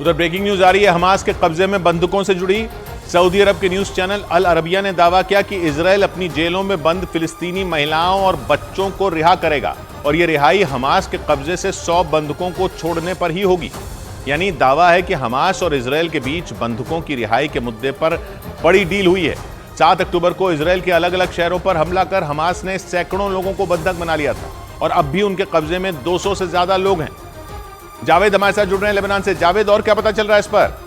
उधर breaking news आ रही है। हमास के कब्जे में बंदूकों से जुड़ी सऊदी अरब के न्यूज चैनल अल अरबिया ने दावा किया कि इजराइल अपनी जेलों में बंद फिलिस्तीनी महिलाओं और बच्चों को रिहा करेगा और यह रिहाई हमास के कब्जे से 100 बंधकों को छोड़ने पर ही होगी। यानी दावा है कि हमास और इजराइल के बीच बंधकों की रिहाई के मुद्दे पर बड़ी डील हुई है। 7 अक्टूबर को इजराइल के अलग अलग शहरों पर हमला कर हमास ने सैकड़ों लोगों को बंधक बना लिया था और अब भी उनके कब्जे में 200 से ज्यादा लोग हैं। जावेद हमारे साथ जुड़ रहे हैं लेबनान से। जावेद, और क्या पता चल रहा है इस पर?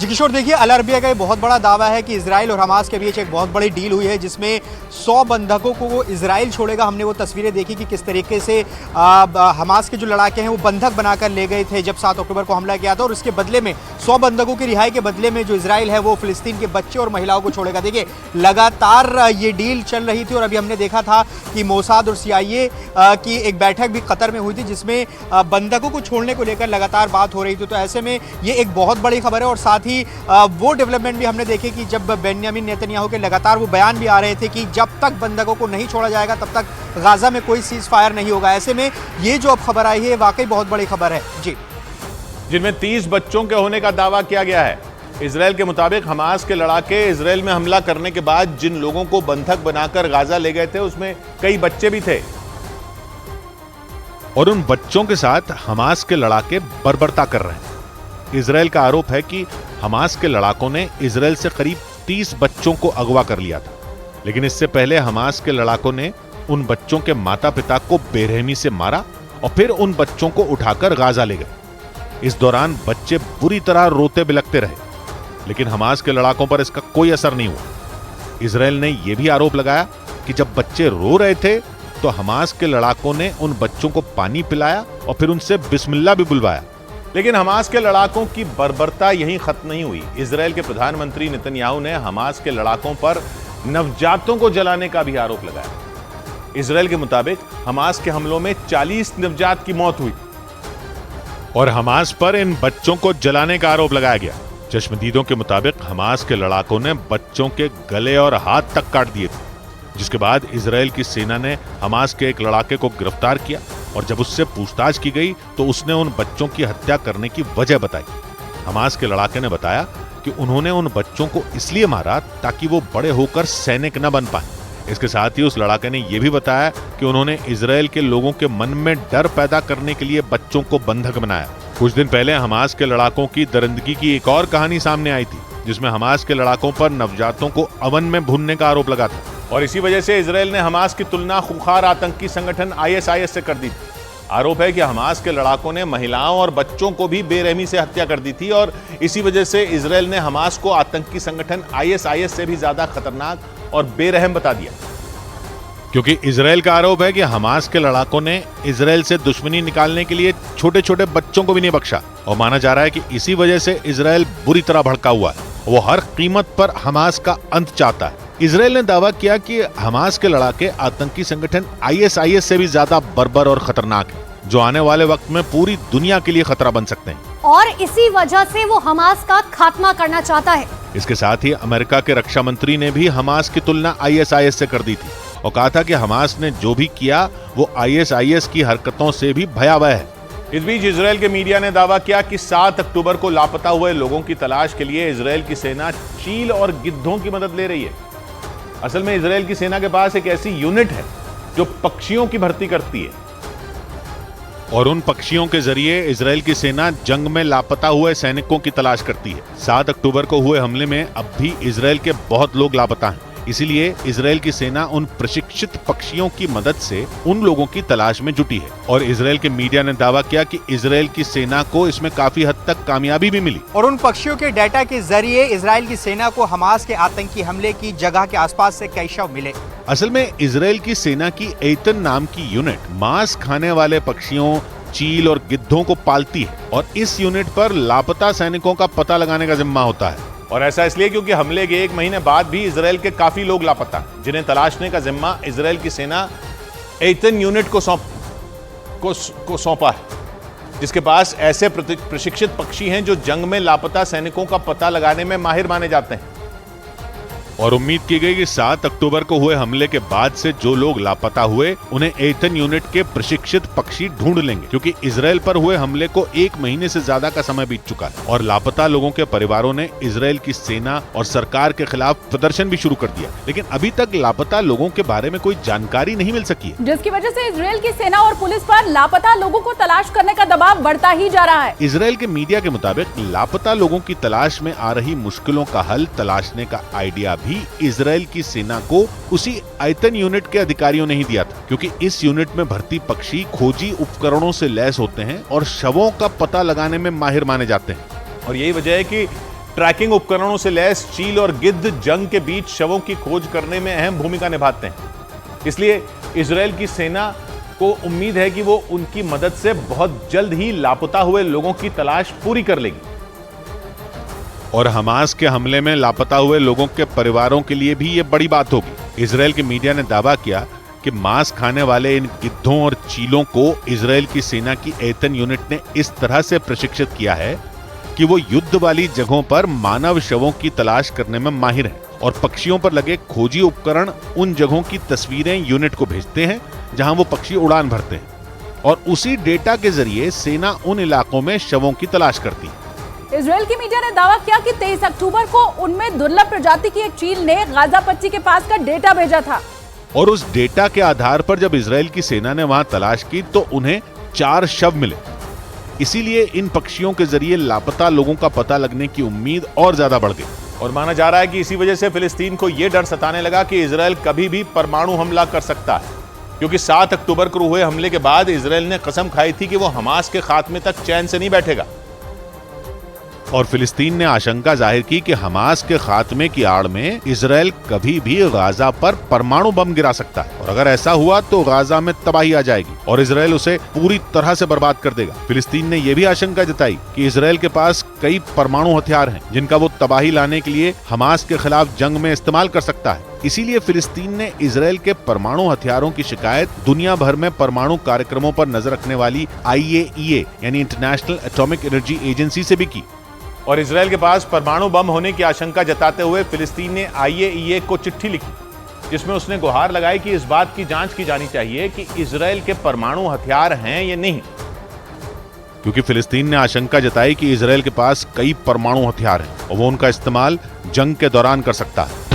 जी किशोर, देखिए अल अरबिया का ये बहुत बड़ा दावा है कि इजराइल और हमास के बीच एक बहुत बड़ी डील हुई है जिसमें 100 बंधकों को वो इजराइल छोड़ेगा। हमने वो तस्वीरें देखी कि किस तरीके से हमास के जो लड़ाके हैं वो बंधक बनाकर ले गए थे जब 7 अक्टूबर को हमला किया था, और उसके बदले में 100 बंधकों की रिहाई के बदले में जो इजराइल है वो फिलिस्तीन के बच्चे और महिलाओं को छोड़ेगा। देखिए लगातार ये डील चल रही थी और अभी हमने देखा था कि मोसाद और CIA की एक बैठक भी कतर में हुई थी जिसमें बंधकों को छोड़ने को लेकर लगातार बात हो रही थी। तो ऐसे में ये एक बहुत बड़ी खबर है और साथ ही वो डेवलपमेंट भी हमने देखे कि जब बेंयामिन नेतन्याहू के लगातार वो बयान भी आ रहे थे कि जब तक बंधकों को नहीं छोड़ा जाएगा तब तक गाजा में कोई सीज फायर नहीं होगा। ऐसे में ये जो अब खबर आई है वाकई बहुत बड़ी खबर है जी, जिनमें 30 बच्चों के होने का दावा किया गया है। इजराइल के मुताबिक हमास के लड़ाके इजराइल में हमला करने के बाद जिन लोगों को बंधक बनाकर गाजा ले गए थे उसमें कई बच्चे भी थे और उन बच्चों के साथ हमास के लड़ाके बर्बरता कर रहे हैं। इजराइल का आरोप है कि हमास के लड़ाकों ने इजराइल से करीब 30 बच्चों को अगवा कर लिया था, लेकिन इससे पहले हमास के लड़ाकों ने उन बच्चों के माता पिता को बेरहमी से मारा और फिर उन बच्चों को उठाकर गाजा ले गए। इस दौरान बच्चे बुरी तरह रोते बिलखते रहे, लेकिन हमास के लड़ाकों पर इसका कोई असर नहीं हुआ। इजराइल ने यह भी आरोप लगाया कि जब बच्चे रो रहे थे तो हमास के लड़ाकों ने उन बच्चों को पानी पिलाया और फिर उनसे बिस्मिल्लाह भी बुलवाया। लेकिन हमास के लड़ाकों की बर्बरता यहीं खत्म नहीं हुई। इजराइल के प्रधानमंत्री नेतन्याहू ने हमास के लड़ाकों पर नवजातों को जलाने का भी आरोप लगाया। इजराइल के मुताबिक हमास के हमलों में 40 नवजात की मौत हुई और हमास पर इन बच्चों को जलाने का आरोप लगाया गया। चश्मदीदों के मुताबिक हमास के लड़ाकों ने बच्चों के गले और हाथ तक काट दिए थे, जिसके बाद इजराइल की सेना ने हमास के एक लड़ाके को गिरफ्तार किया और जब उससे पूछताछ की गई तो उसने उन बच्चों की हत्या करने की वजह बताई। हमास के लड़ाके ने बताया कि उन्होंने उन बच्चों को इसलिए मारा ताकि वो बड़े होकर सैनिक न बन पाए। इसके साथ ही उस लड़ाके ने यह भी बताया कि उन्होंने इजराइल के लोगों के मन में डर पैदा करने के लिए बच्चों को बंधक बनाया। कुछ दिन पहले हमास के लड़ाकों की दरिंदगी की एक और कहानी सामने आई थी जिसमें हमास के लड़ाकों पर नवजातों को अवन में भूनने का आरोप लगा था और इसी वजह से इजराइल ने हमास की तुलना खूंखार आतंकी संगठन ISIS से कर दी थी। आरोप है कि हमास के लड़ाकों ने महिलाओं और बच्चों को भी बेरहमी से हत्या कर दी थी और इसी वजह से इजराइल ने हमास को आतंकी संगठन ISIS से भी ज्यादा खतरनाक और बेरहम बता दिया, क्योंकि इजराइल का आरोप है कि हमास के लड़ाकों ने इजराइल से दुश्मनी निकालने के लिए छोटे छोटे बच्चों को भी नहीं बख्शा और माना जा रहा है कि इसी वजह से इजराइल बुरी तरह भड़का हुआ है। वो हर कीमत पर हमास का अंत चाहता है। इजराइल ने दावा किया कि हमास के लड़ाके आतंकी संगठन ISIS से भी ज्यादा बर्बर और खतरनाक है, जो आने वाले वक्त में पूरी दुनिया के लिए खतरा बन सकते हैं और इसी वजह से वो हमास का खात्मा करना चाहता है। इसके साथ ही अमेरिका के रक्षा मंत्री ने भी हमास की तुलना ISIS से कर दी थी और कहा था कि हमास ने जो भी किया वो ISIS की हरकतों से भी भयावह है। इस बीच इजराइल के मीडिया ने दावा किया कि 7 अक्टूबर को लापता हुए लोगों की तलाश के लिए इजराइल की सेना चील और गिद्धों की मदद ले रही है। असल में इजराइल की सेना के पास एक ऐसी यूनिट है जो पक्षियों की भर्ती करती है और उन पक्षियों के जरिए इजराइल की सेना जंग में लापता हुए सैनिकों की तलाश करती है। 7 अक्टूबर को हुए हमले में अब भी इजराइल के बहुत लोग लापता हैं, इसीलिए इजराइल की सेना उन प्रशिक्षित पक्षियों की मदद से उन लोगों की तलाश में जुटी है और इजराइल के मीडिया ने दावा किया कि इजराइल की सेना को इसमें काफी हद तक कामयाबी भी मिली और उन पक्षियों के डाटा के जरिए इजराइल की सेना को हमास के आतंकी हमले की जगह के आसपास से कई शव मिले। असल में इजराइल की सेना की एतन नाम की यूनिट मांस खाने वाले पक्षियों, चील और गिद्धों को पालती है और इस यूनिट पर लापता सैनिकों का पता लगाने का जिम्मा होता है। और ऐसा इसलिए क्योंकि हमले के 1 महीने बाद भी इजराइल के काफी लोग लापता, जिन्हें तलाशने का जिम्मा इजराइल की सेना एतन यूनिट को सौंपा है, जिसके पास ऐसे प्रशिक्षित पक्षी हैं जो जंग में लापता सैनिकों का पता लगाने में माहिर माने जाते हैं। और उम्मीद की गई कि 7 अक्टूबर को हुए हमले के बाद से जो लोग लापता हुए उन्हें एथन यूनिट के प्रशिक्षित पक्षी ढूंढ लेंगे, क्योंकि इजराइल पर हुए हमले को 1 महीने से ज्यादा का समय बीत चुका है और लापता लोगों के परिवारों ने इजराइल की सेना और सरकार के खिलाफ प्रदर्शन भी शुरू कर दिया, लेकिन अभी तक लापता लोगों के बारे में कोई जानकारी नहीं मिल सकी है, जिसकी वजह से इजराइल की सेना और पुलिस पर लापता लोगों को तलाश करने का दबाव बढ़ता ही जा रहा है। इजराइल के मीडिया के मुताबिक लापता लोगों की तलाश में आ रही मुश्किलों का हल तलाशने का आइडिया भी इजराइल की सेना को उसी एथन यूनिट के अधिकारियों ने ही दिया था, क्योंकि इस यूनिट में भर्ती पक्षी खोजी उपकरणों से लैस होते हैं और शवों का पता लगाने में माहिर माने जाते हैं। और यही वजह है कि ट्रैकिंग उपकरणों से लैस चील और गिद्ध जंग के बीच शवों की खोज करने में अहम भूमिका निभाते हैं। इसलिए इजराइल की सेना को उम्मीद है कि वो उनकी मदद से बहुत जल्द ही लापता हुए लोगों की तलाश पूरी कर लेगी। और हमास के हमले में लापता हुए लोगों के परिवारों के लिए भी ये बड़ी बात होगी। इजराइल के मीडिया ने दावा किया कि मांस खाने वाले इन गिद्धों और चीलों को इजराइल की सेना की एथन यूनिट ने इस तरह से प्रशिक्षित किया है कि वो युद्ध वाली जगहों पर मानव शवों की तलाश करने में माहिर हैं और पक्षियों पर लगे खोजी उपकरण उन जगहों की तस्वीरें यूनिट को भेजते हैं जहां वो पक्षी उड़ान भरते हैं और उसी डेटा के जरिए सेना उन इलाकों में शवों की तलाश करती है। इजराइल की मीडिया ने दावा किया कि 23 अक्टूबर को उनमें दुर्लभ प्रजाति की एक चील ने गाजा पट्टी के पास का डेटा भेजा था और उस डेटा के आधार पर जब इजराइल की सेना ने वहां तलाश की तो उन्हें 4 शव मिले। इसीलिए इन पक्षियों के जरिए लापता लोगों का पता लगने की उम्मीद और ज्यादा बढ़ गई और माना जा रहा है कि इसी वजह से फिलिस्तीन को यह डर सताने लगा कि इजराइल कभी भी परमाणु हमला कर सकता है, क्योंकि 7 अक्टूबर को हुए हमले के बाद इजराइल ने कसम खाई थी कि वो हमास के खात्मे तक चैन से नहीं बैठेगा। और फिलिस्तीन ने आशंका जाहिर की कि हमास के खात्मे की आड़ में इजराइल कभी भी गाजा पर परमाणु बम गिरा सकता है और अगर ऐसा हुआ तो गाजा में तबाही आ जाएगी और इजराइल उसे पूरी तरह से बर्बाद कर देगा। फिलिस्तीन ने यह भी आशंका जताई कि इजराइल के पास कई परमाणु हथियार हैं जिनका वो तबाही लाने के लिए हमास के खिलाफ जंग में इस्तेमाल कर सकता है। इसीलिए फिलिस्तीन ने इजराइल के परमाणु हथियारों की शिकायत दुनिया भर में परमाणु कार्यक्रमों पर नजर रखने वाली IAEA यानी इंटरनेशनल एटॉमिक एनर्जी एजेंसी से भी की। और इजराइल के पास परमाणु बम होने की आशंका जताते हुए फिलिस्तीन ने IAEA को चिट्ठी लिखी, जिसमें उसने गुहार लगाई कि इस बात की जांच की जानी चाहिए कि इजराइल के परमाणु हथियार हैं या नहीं, क्योंकि फिलिस्तीन ने आशंका जताई कि इजराइल के पास कई परमाणु हथियार हैं और वो उनका इस्तेमाल जंग के दौरान कर सकता है।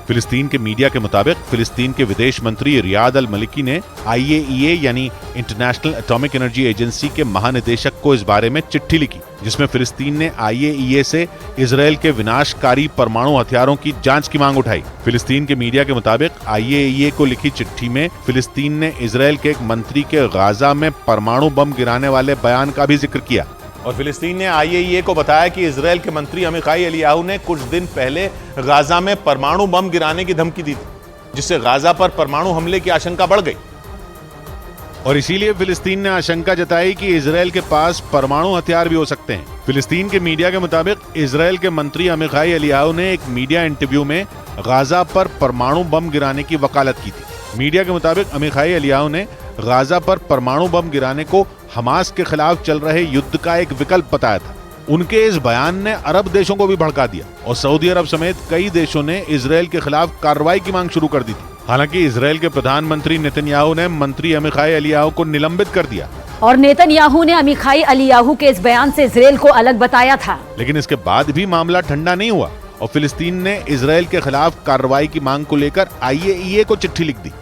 फिलिस्तीन के मीडिया के मुताबिक फिलिस्तीन के विदेश मंत्री रियाद अल मलिकी ने IAEA यानी इंटरनेशनल एटॉमिक एनर्जी एजेंसी के महानिदेशक को इस बारे में चिट्ठी लिखी, जिसमें फिलिस्तीन ने IAEA से इजराइल के विनाशकारी परमाणु हथियारों की जांच की मांग उठाई। फिलिस्तीन के मीडिया के मुताबिक IAEA को लिखी चिट्ठी में फिलिस्तीन ने इजराइल के एक मंत्री के गाजा में परमाणु बम गिराने वाले बयान का भी जिक्र किया और फिलिस्तीन ने IAEA को बताया कि इजराइल के मंत्री अमिखाई एलियाहू ने कुछ दिन पहले गाजा में परमाणु बम गिराने की धमकी दी थी, जिससे गाजा पर परमाणु हमले की आशंका बढ़ गई और इसीलिए फिलिस्तीन ने आशंका जताई कि इजराइल के पास परमाणु हथियार भी हो सकते हैं। फिलिस्तीन के मीडिया के मुताबिक इजराइल के मंत्री अमिखाई एलियाहू ने एक मीडिया इंटरव्यू में गाजा पर परमाणु बम गिराने की वकालत की थी। मीडिया के मुताबिक अमिखाई एलियाहू ने गाजा पर परमाणु बम गिराने को हमास के खिलाफ चल रहे युद्ध का एक विकल्प बताया था। उनके इस बयान ने अरब देशों को भी भड़का दिया और सऊदी अरब समेत कई देशों ने इजराइल के खिलाफ कार्रवाई की मांग शुरू कर दी थी। हालांकि इजराइल के प्रधानमंत्री नेतन्याहू ने मंत्री अमिखाई एलियाहू को निलंबित कर दिया और नेतन्याहू ने अमिखाई एलियाहू के इस बयान से इजराइल को अलग बताया था, लेकिन इसके बाद भी मामला ठंडा नहीं हुआ और फिलिस्तीन ने इजराइल के खिलाफ कार्रवाई की मांग को लेकर IAEA को चिट्ठी लिख दी।